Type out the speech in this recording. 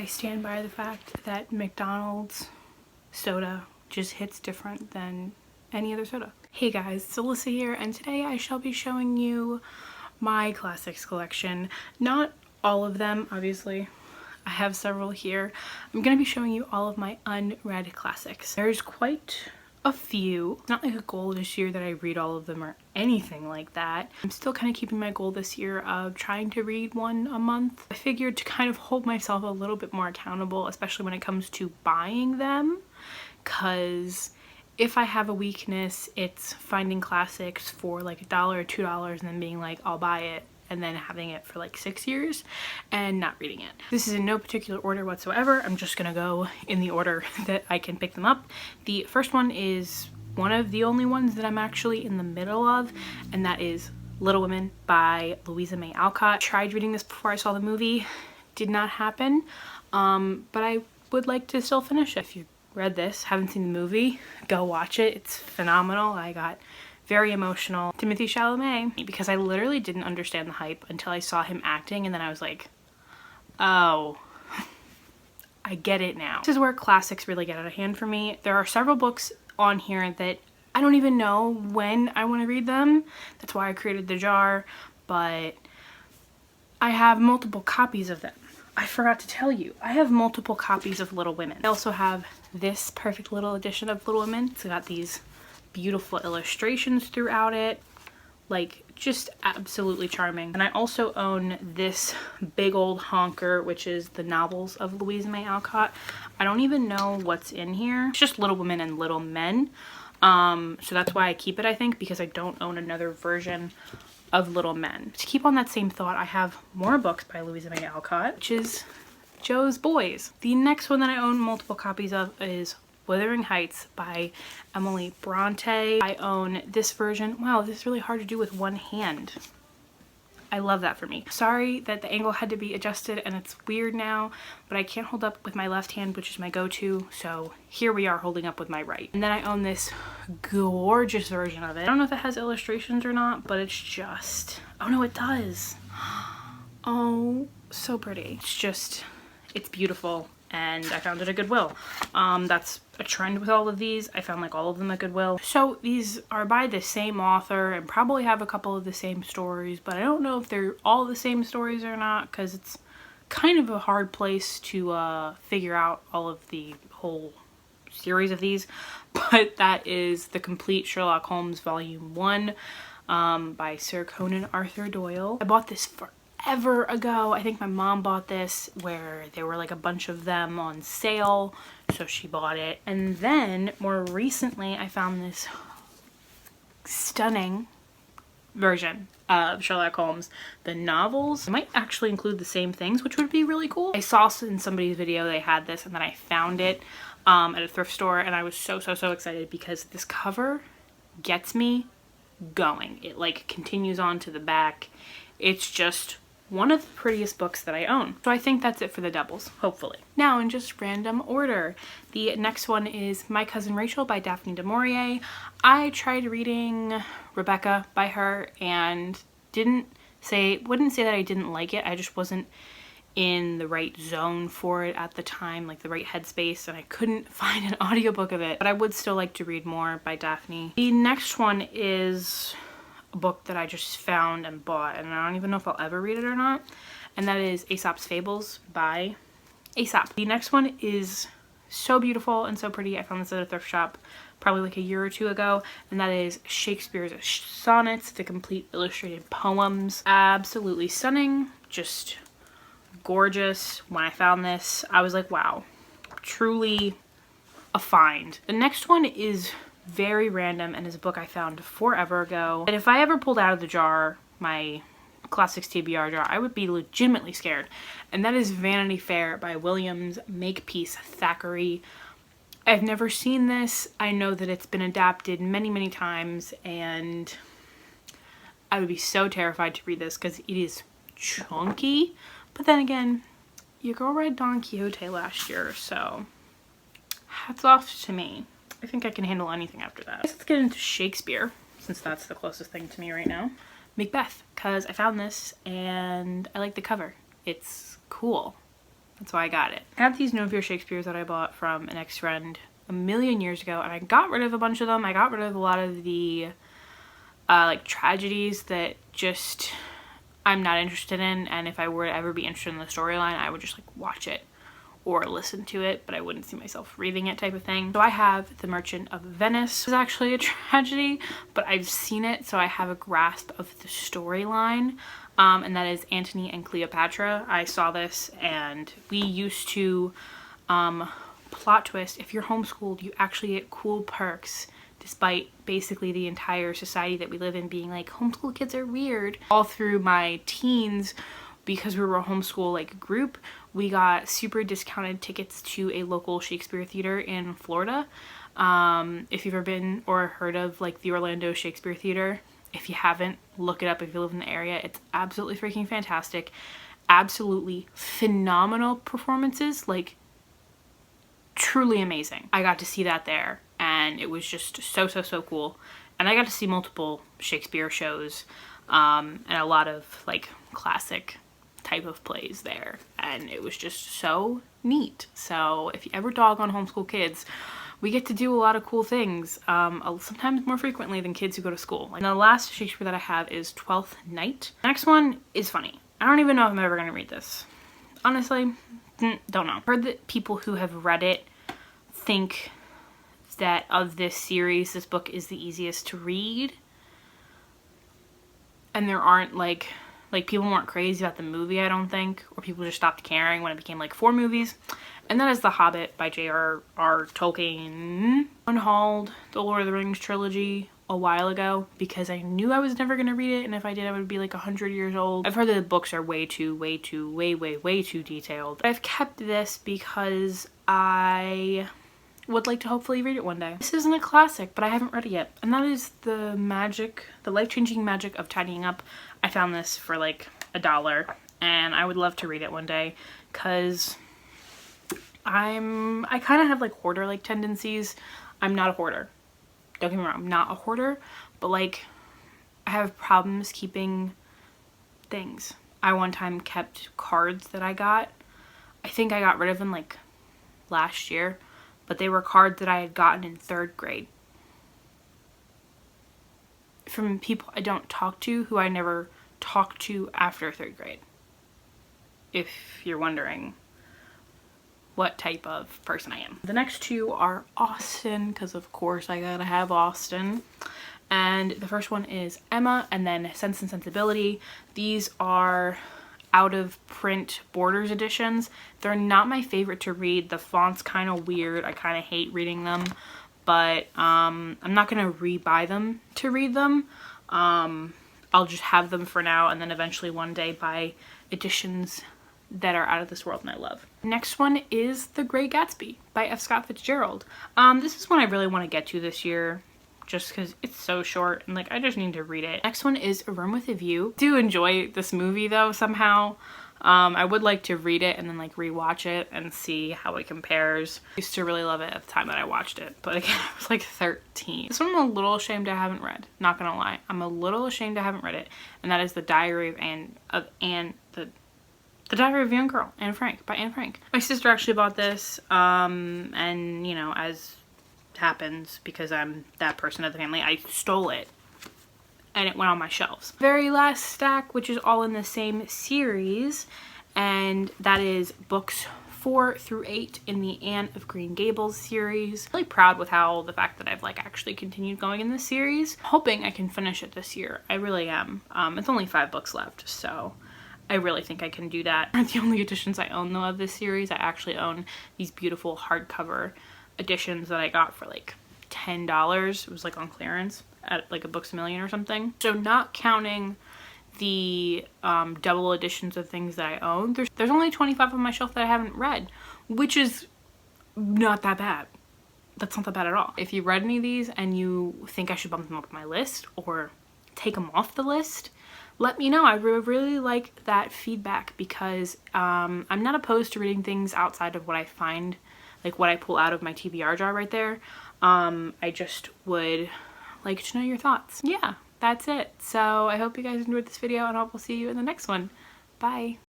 I stand by the fact that McDonald's soda just hits different than any other soda. Hey guys, it's Alyssa here, and today I shall be showing you my classics collection. Not all of them, obviously. I have several here. I'm going to be showing you all of my unread classics. There's quite a few. It's not like a goal this year that I read all of them or anything like that. I'm still kind of keeping my goal this year of trying to read one a month. I figured to kind of hold myself a little bit more accountable, especially when it comes to buying them, because if I have a weakness, it's finding classics for like $1 or $2 and then being like, I'll buy it, and then having it for like 6 years and not reading it. This is in no particular order whatsoever. I'm just gonna go in the order that I can pick them up. The first one is one of the only ones that I'm actually in the middle of, and that is Little Women by Louisa May Alcott. I tried reading this before I saw the movie. Did not happen, but I would like to still finish it. If you read this, haven't seen the movie, go watch it. It's phenomenal. I got very emotional. Timothée Chalamet, because I literally didn't understand the hype until I saw him acting, and then I was like, oh, I get it now. This is where classics really get out of hand for me. There are several books on here that I don't even know when I want to read them. That's why I created the jar, but I have multiple copies of them. I forgot to tell you, I have multiple copies of Little Women. I also have this perfect little edition of Little Women. It's got these beautiful illustrations throughout it, like just absolutely charming. And I also own this big old honker, which is the novels of Louisa May Alcott. I don't even know what's in here. It's just Little Women and Little Men. So that's why I keep it, I think, because I don't own another version of Little Men. To keep on that same thought, I have more books by Louisa May Alcott, which is Jo's Boys. The next one that I own multiple copies of is Wuthering Heights by Emily Bronte. I own this version. Wow, this is really hard to do with one hand. I love that for me. Sorry that the angle had to be adjusted and it's weird now, but I can't hold up with my left hand, which is my go-to, so here we are holding up with my right. And then I own this gorgeous version of it. I don't know if it has illustrations or not, but it's just, oh no, it does. Oh, so pretty. It's beautiful, and I found it at Goodwill. That's a trend with all of these. I found like all of them at Goodwill. So these are by the same author and probably have a couple of the same stories, but I don't know if they're all the same stories or not, because it's kind of a hard place to figure out all of the whole series of these. But that is The Complete Sherlock Holmes Volume 1 by Sir Conan Arthur Doyle. I bought this forever ago. I think my mom bought this where there were like a bunch of them on sale, so she bought it. And then more recently I found this stunning version of Sherlock Holmes, the novels. It might actually include the same things, which would be really cool. I saw in somebody's video they had this, and then I found it at a thrift store, and I was so excited because this cover gets me going. It like continues on to the back. It's just one of the prettiest books that I own. So I think that's it for the doubles, hopefully. Now in just random order, the next one is My Cousin Rachel by Daphne du Maurier. I tried reading Rebecca by her and wouldn't say that I didn't like it. I just wasn't in the right zone for it at the time, like the right headspace, and I couldn't find an audiobook of it, but I would still like to read more by Daphne. The next one is a book that I just found and bought, and I don't even know if I'll ever read it or not, and that is Aesop's Fables by Aesop. The next one is so beautiful and so pretty. I found this at a thrift shop probably like a year or two ago, and that is Shakespeare's Sonnets, the complete illustrated poems. Absolutely stunning, just gorgeous. When I found this, I was like, wow, truly a find. The next one is very random and is a book I found forever ago. And if I ever pulled out of the jar, my Classics TBR jar, I would be legitimately scared. And that is Vanity Fair by Williams Makepeace Thackeray. I've never seen this. I know that it's been adapted many times, and I would be so terrified to read this because it is chunky. But then again, your girl read Don Quixote last year, so hats off to me. I think I can handle anything after that. Let's get into Shakespeare, since that's the closest thing to me right now. Macbeth, because I found this and I like the cover. It's cool. That's why I got it. I have these No Fear Shakespeares that I bought from an ex-friend a million years ago, and I got rid of a bunch of them. I got rid of a lot of the like tragedies that just I'm not interested in, and if I were to ever be interested in the storyline, I would just like watch it or listen to it, but I wouldn't see myself reading it type of thing. So I have The Merchant of Venice. It's actually a tragedy, but I've seen it, so I have a grasp of the storyline, and that is Antony and Cleopatra. I saw this, and we used to, plot twist, if you're homeschooled, you actually get cool perks, despite basically the entire society that we live in being like, homeschool kids are weird. All through my teens, because we were a homeschool like group, we got super discounted tickets to a local Shakespeare theater in Florida. If you've ever been or heard of like the Orlando Shakespeare Theater, if you haven't, look it up if you live in the area. It's absolutely freaking fantastic. Absolutely phenomenal performances, like truly amazing. I got to see that there, and it was just so cool. And I got to see multiple Shakespeare shows, and a lot of like classic type of plays there, and it was just so neat. So if you ever dog on homeschool kids, we get to do a lot of cool things, sometimes more frequently than kids who go to school. And the last Shakespeare that I have is Twelfth Night. The next one is funny. I don't even know if I'm ever gonna read this. Honestly, don't know. I've heard that people who have read it think that of this series, this book is the easiest to read, and there aren't like people weren't crazy about the movie, I don't think, or people just stopped caring when it became like 4 movies. And that is The Hobbit by J.R.R. Tolkien. I unhauled the Lord of the Rings trilogy a while ago because I knew I was never gonna read it, and if I did, I would be like 100 years old. I've heard that the books are way too detailed. But I've kept this because I would like to hopefully read it one day. This isn't a classic, but I haven't read it yet, and that is The Life-Changing Magic of Tidying Up. I found this for like $1, and I would love to read it one day, because I kind of have like hoarder-like tendencies. I'm not a hoarder. Don't get me wrong, I'm not a hoarder, but like I have problems keeping things. I one time kept cards that I got. I think I got rid of them like last year, but they were cards that I had gotten in 3rd grade from people I don't talk to, who I never talked to after 3rd grade, if you're wondering what type of person I am. The next 2 are Austen, because of course I gotta have Austen. And the first one is Emma, and then Sense and Sensibility. These are out of print Borders editions. They're not my favorite to read. The font's kind of weird. I kind of hate reading them, but I'm not gonna re-buy them to read them. I'll just have them for now, and then eventually one day buy editions that are out of this world and I love. Next one is The Great Gatsby by F. Scott Fitzgerald. This is one I really want to get to this year, just because it's so short and like I just need to read it. Next one is A Room with a View. I do enjoy this movie though somehow. I would like to read it and then like rewatch it and see how it compares. I used to really love it at the time that I watched it, but again, I was like 13. This one I'm a little ashamed I haven't read, not gonna lie. I'm a little ashamed I haven't read it, and that is The Diary of The Diary of a Young Girl, Anne Frank, by Anne Frank. My sister actually bought this, and you know, as happens, because I'm that person of the family, I stole it, and it went on my shelves. Very last stack, which is all in the same series, and that is books 4 through 8 in the Anne of Green Gables series. I'm really proud with how the fact that I've like actually continued going in this series. Hoping I can finish it this year. I really am. It's only 5 books left, so I really think I can do that. Aren't the only editions I own though of this series. I actually own these beautiful hardcover editions that I got for like $10. It was like on clearance at like a Books A Million or something. So not counting the double editions of things that I own, there's only 25 on my shelf that I haven't read, which is not that bad. That's not that bad at all. If you read any of these and you think I should bump them up on my list or take them off the list, let me know. I would really like that feedback, because I'm not opposed to reading things outside of what I find, like what I pull out of my TBR jar right there. I just would like to know your thoughts. Yeah, that's it. So I hope you guys enjoyed this video, and I will see you in the next one. Bye.